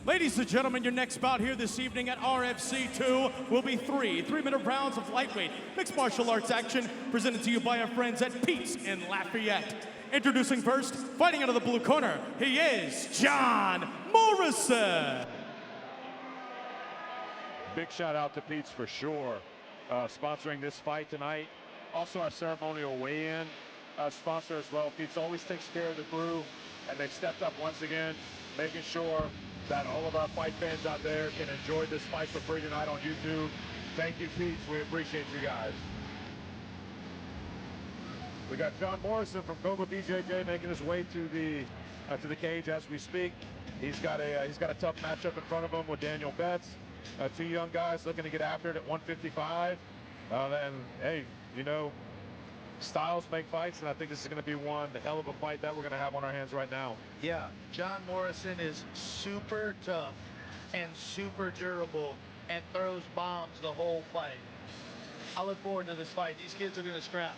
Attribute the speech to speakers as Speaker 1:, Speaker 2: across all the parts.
Speaker 1: Ladies and gentlemen, your next bout here this evening at RFC 2 will be three-minute rounds of lightweight mixed martial arts action presented to you by our friends at Pete's in Lafayette. Introducing first, fighting out of the blue corner, he is John Morrison.
Speaker 2: Big shout out to Pete's for sure, sponsoring this fight tonight. Also our ceremonial weigh-in sponsor as well. Pete's always takes care of the crew, and they've stepped up once again, making sure that all of our fight fans out there can enjoy this fight for free tonight on YouTube. Thank you, Pete's. We appreciate you guys. We got John Morrison from Gogo BJJ making his way to the cage as we speak. He's got a tough matchup in front of him with Daniel Betts. Two young guys looking to get after it at 155. And hey, you know, styles make fights, and I think this is going to be one hell of a fight that we're going to have on our hands right now.
Speaker 3: Yeah, John Morrison is super tough and super durable and throws bombs the whole fight. I look forward to this fight. These kids are going to scrap.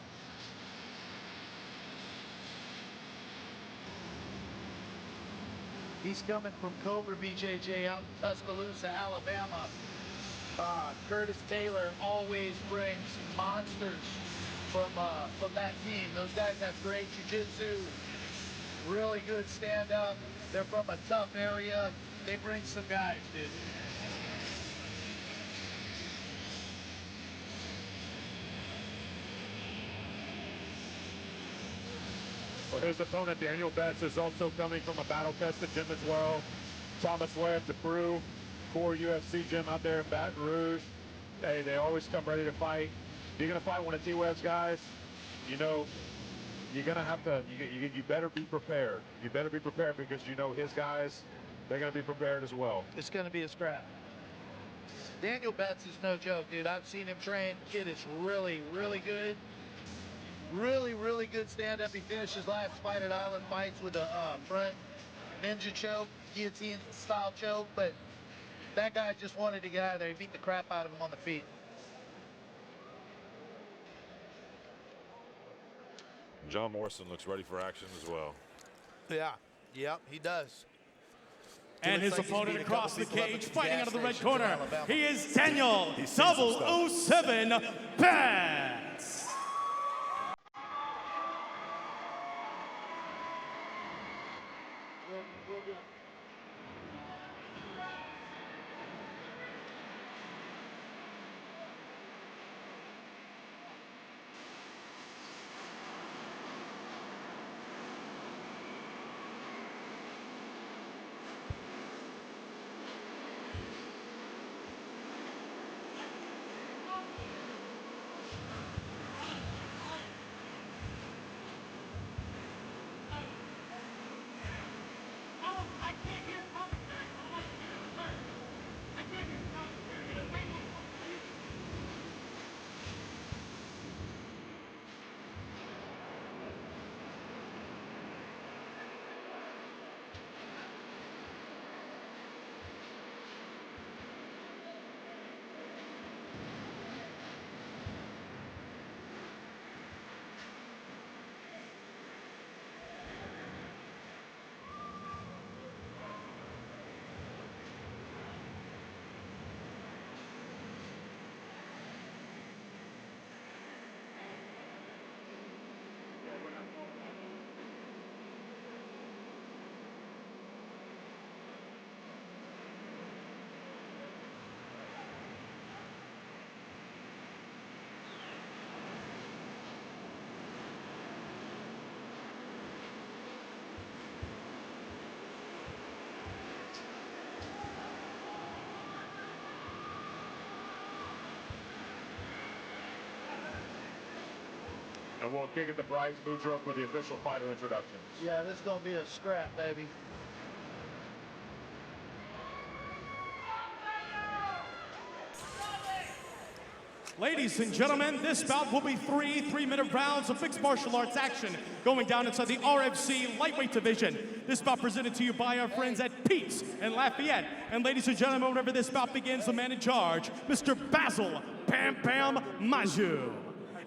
Speaker 3: He's coming from Cobra BJJ out in Tuscaloosa, Alabama. Curtis Taylor always brings monsters from that team. Those guys have great jiu-jitsu, really good stand-up. They're from a tough area. They bring some guys, dude.
Speaker 2: Well, his opponent, Daniel Betts, is also coming from a battle-tested gym as well. Thomas Webb, the crew, core UFC gym out there in Baton Rouge. They always come ready to fight. If you're going to fight one of T-Webb's guys, you know, you're going to have to, you better be prepared. You better be prepared because you know his guys, they're going to be prepared as well.
Speaker 3: It's going to be a scrap. Daniel Betts is no joke, dude. I've seen him train. Kid is really, really good. Really good stand-up. He finished his last fight at Island Fights with a front ninja choke, guillotine-style choke, but that guy just wanted to get out of there. He beat the crap out of him on the feet.
Speaker 4: John Morrison looks ready for action as well.
Speaker 3: Yeah, yep, he does.
Speaker 1: And his opponent across the cage, fighting out of the red corner, he is Daniel 007 Betts.
Speaker 2: And we'll kick at the Bryce Boudreaux for the official fighter introductions.
Speaker 3: Yeah, this is going to be a scrap, baby.
Speaker 1: Ladies and gentlemen, this bout will be three-minute rounds of mixed martial arts action going down inside the RFC lightweight division. This bout presented to you by our friends at Pete's in Lafayette. And ladies and gentlemen, whenever this bout begins, the man in charge, Mr. Basil Pam Pam Maju.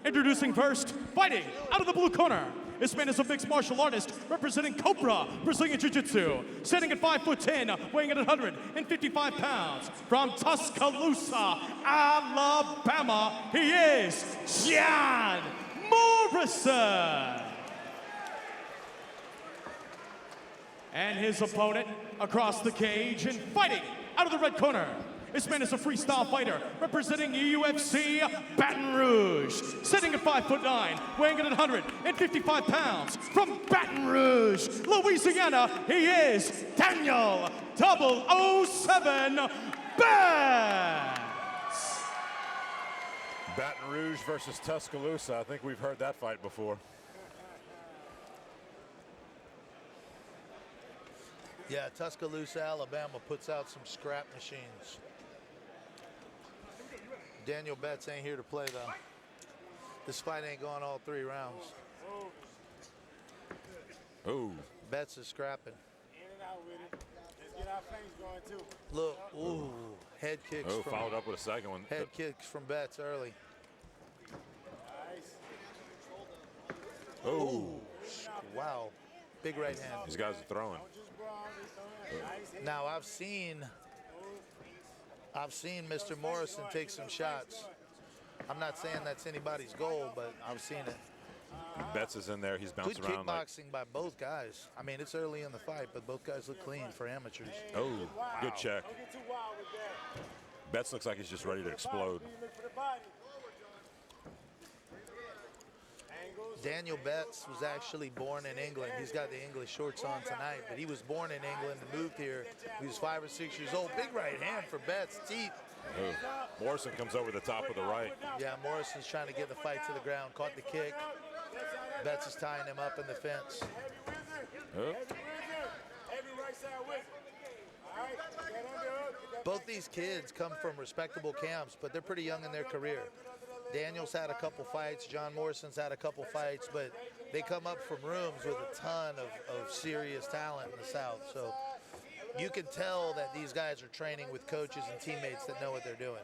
Speaker 1: Introducing first, fighting out of the blue corner, This man is a mixed martial artist representing Cobra Brazilian Jiu-Jitsu. Standing at 5'10", weighing at 155 pounds. From Tuscaloosa, Alabama, he is John Morrison. And his opponent across the cage and fighting out of the red corner. This man is a freestyle fighter representing UFC Baton Rouge. Sitting at 5'9", weighing in at 155 pounds. From Baton Rouge, Louisiana, he is Daniel 007 Betts.
Speaker 4: Baton Rouge versus Tuscaloosa. I think we've heard that fight before.
Speaker 3: Yeah, Tuscaloosa, Alabama puts out some scrap machines. Daniel Betts ain't here to play, though. This fight ain't going all 3 rounds.
Speaker 4: Oh.
Speaker 3: Betts is scrapping.
Speaker 5: In and out with it. Let's get our things going, too.
Speaker 3: Look, ooh, head kicks.
Speaker 4: Oh, followed up with a second one.
Speaker 3: Head kicks from Betts early.
Speaker 5: Nice.
Speaker 4: Oh.
Speaker 3: Wow, big right hand.
Speaker 4: These guys are throwing.
Speaker 3: Now I've seen Mr. Morrison take some shots. I'm not saying that's anybody's goal, but I've seen it.
Speaker 4: Betts is in there. He's bouncing
Speaker 3: Good
Speaker 4: around.
Speaker 3: kickboxing by both guys. I mean, it's early in the fight, but both guys look clean for amateurs.
Speaker 4: Oh, good check.
Speaker 5: Don't get too wild with that.
Speaker 4: Betts looks like he's just ready to explode.
Speaker 5: Look for the body.
Speaker 3: Daniel Betts was actually born in England. He's got the English shorts on tonight, but he was born in England and moved here. He was 5 or 6 years old. Big right hand for Betts. Teeth.
Speaker 4: Oh. Morrison comes over the top of the right.
Speaker 3: Yeah, Morrison's trying to get the fight to the ground. Caught the kick. Betts is tying him up in the fence.
Speaker 4: Oh.
Speaker 3: Both these kids come from respectable camps, but they're pretty young in their career. Daniel's had a couple fights. John Morrison's had a couple fights, but they come up from rooms with a ton of serious talent in the South. So you can tell that these guys are training with coaches and teammates that know what they're doing.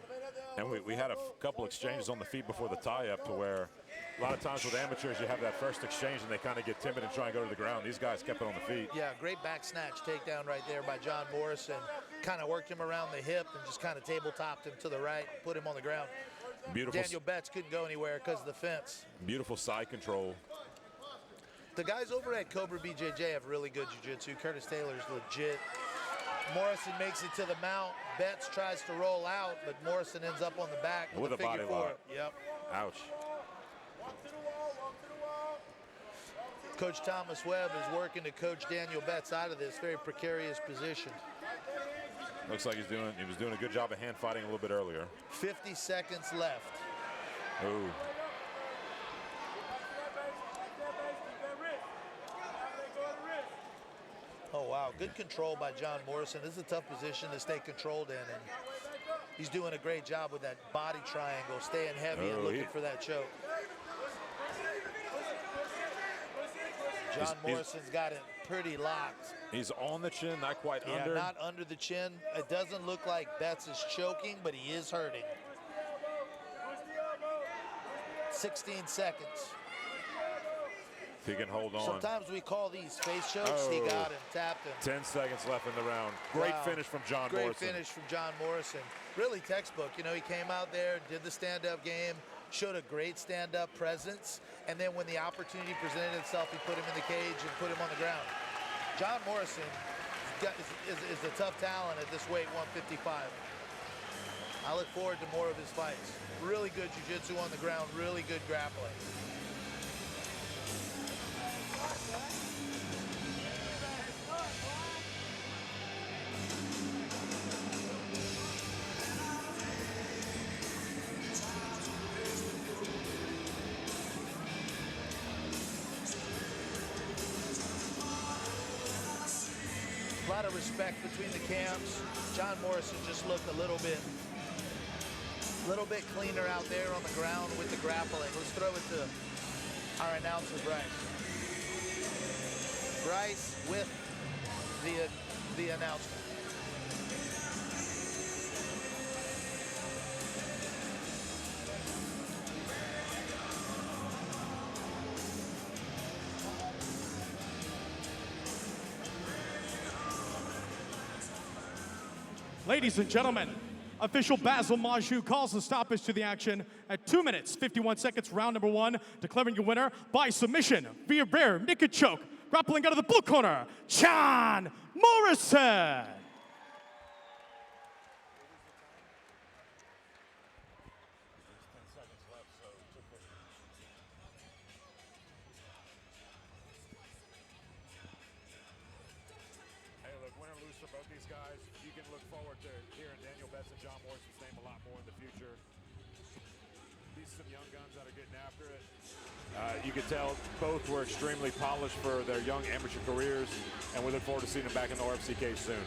Speaker 4: And we had a couple exchanges on the feet before the tie-up to where a lot of times with amateurs you have that first exchange and they kind of get timid and try and go to the ground. These guys kept it on the feet.
Speaker 3: Yeah, great back snatch takedown right there by John Morrison. Kind of worked him around the hip and just kind of tabletoped him to the right, put him on the ground.
Speaker 4: Beautiful.
Speaker 3: Daniel Betts couldn't go anywhere because of the fence.
Speaker 4: Beautiful side control.
Speaker 3: The guys over at Cobra BJJ have really good jiu-jitsu. Curtis Taylor's legit. Morrison makes it to the mount. Betts tries to roll out, but Morrison ends up on the back with a
Speaker 4: body
Speaker 3: figure 4.
Speaker 4: lock.
Speaker 3: Yep.
Speaker 4: Ouch.
Speaker 3: Coach Thomas Webb is working to coach Daniel Betts out of this very precarious position.
Speaker 4: Looks like he was doing a good job of hand fighting a little bit earlier.
Speaker 3: 50 seconds left.
Speaker 4: Oh.
Speaker 3: Oh, wow. Good control by John Morrison. This is a tough position to stay controlled in, and he's doing a great job with that body triangle, staying heavy and looking for that choke. John Morrison's got it pretty locked.
Speaker 4: He's on the chin, not quite under.
Speaker 3: Yeah, not under the chin. It doesn't look like Betts is choking, but he is hurting. 16 seconds.
Speaker 4: If he can hold on.
Speaker 3: Sometimes we call these face chokes. He got him, tapped him.
Speaker 4: 10 seconds left in the round. Great finish from John Morrison.
Speaker 3: Great finish from John Morrison. Really textbook. You know, he came out there, did the stand-up game, showed a great stand-up presence, and then when the opportunity presented itself, he put him in the cage and put him on the ground. John Morrison is a tough talent at this weight, 155. I look forward to more of his fights. Really good jiu-jitsu on the ground, really good grappling. A lot of respect between the camps. John Morrison just looked a little bit cleaner out there on the ground with the grappling. Let's throw it to our announcer, Bryce. Bryce with the announcement.
Speaker 1: Ladies and gentlemen, official Basil Maju calls the stoppage to the action at 2 minutes, 51 seconds, round number 1, declaring your winner by submission via rear naked choke, grappling out of the blue corner, John Morrison.
Speaker 4: For both these guys, you can look forward to hearing Daniel Betts and John Morrison's name a lot more in the future. These are some young guns that are getting after it. You could tell both were extremely polished for their young amateur careers, and we look forward to seeing them back in the RFC cage soon.